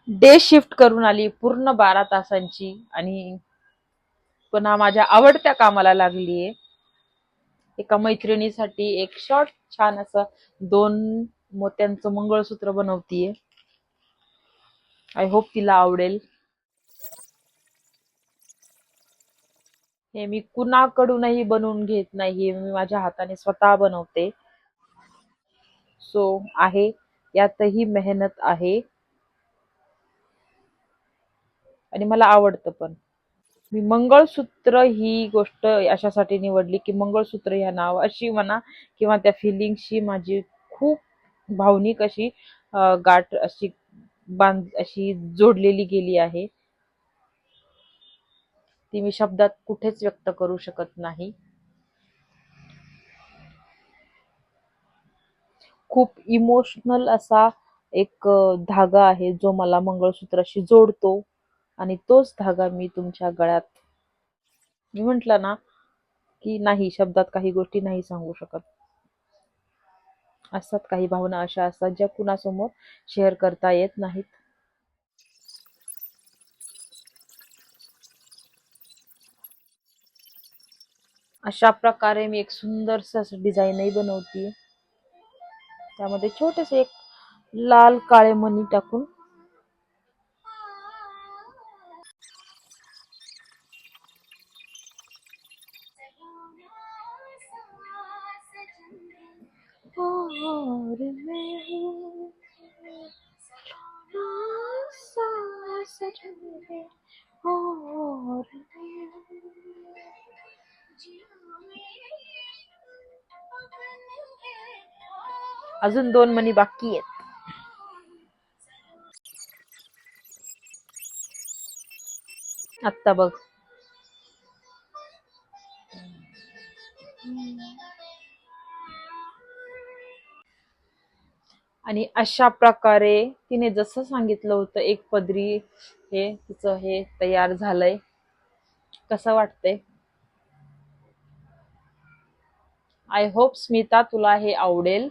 Day shift करून आली पूर्ण 12 तासांची आणि पुन्हा माझ्या आवडत्या कामाला लागलीये. एका मैत्रिणीसाठी एक शॉर्ट छान असं 2 मोत्यांचं मंगळसूत्र बनवतीये. आय होप तिला आवडेल. हे मी कुणाकडूनही बनवून घेत नाही, मी माझ्या हाताने स्वतः बनवते. सो आहे, यातही मेहनत आहे आणि मला आवडतं पण. मी मंगळसूत्र ही गोष्ट अशासाठी निवडली की मंगळसूत्र ह्या नाव अशी म्हणा किंवा त्या फिलिंगशी माझी खूप भावनिक अशी गाठ अशी अशी जोडलेली गेली आहे. ती मी शब्दात कुठेच व्यक्त करू शकत नाही. खूप इमोशनल असा एक धागा आहे जो मला मंगळसूत्राशी जोडतो आणि तोच धागा मी तुमच्या गळ्यात, मी म्हंटल ना की नाही, शब्दात काही गोष्टी नाही सांगू शकत. असतात काही भावना अशा असतात ज्या कुणासमोर शेअर करता येत नाहीत. अशा प्रकारे मी एक सुंदरस असं डिझाईनही बनवतीये. त्यामध्ये छोटेसे एक लाल काळे मणी टाकून अजून 2 मणी बाकी आहेत. आत्ता बघ. आणि अशा प्रकारे तिने जसं सांगितलं होतं एक पदरी हे तिचं हे तयार झालंय. कसं वाटतंय? आय होप स्मिता तुला हे आवडेल.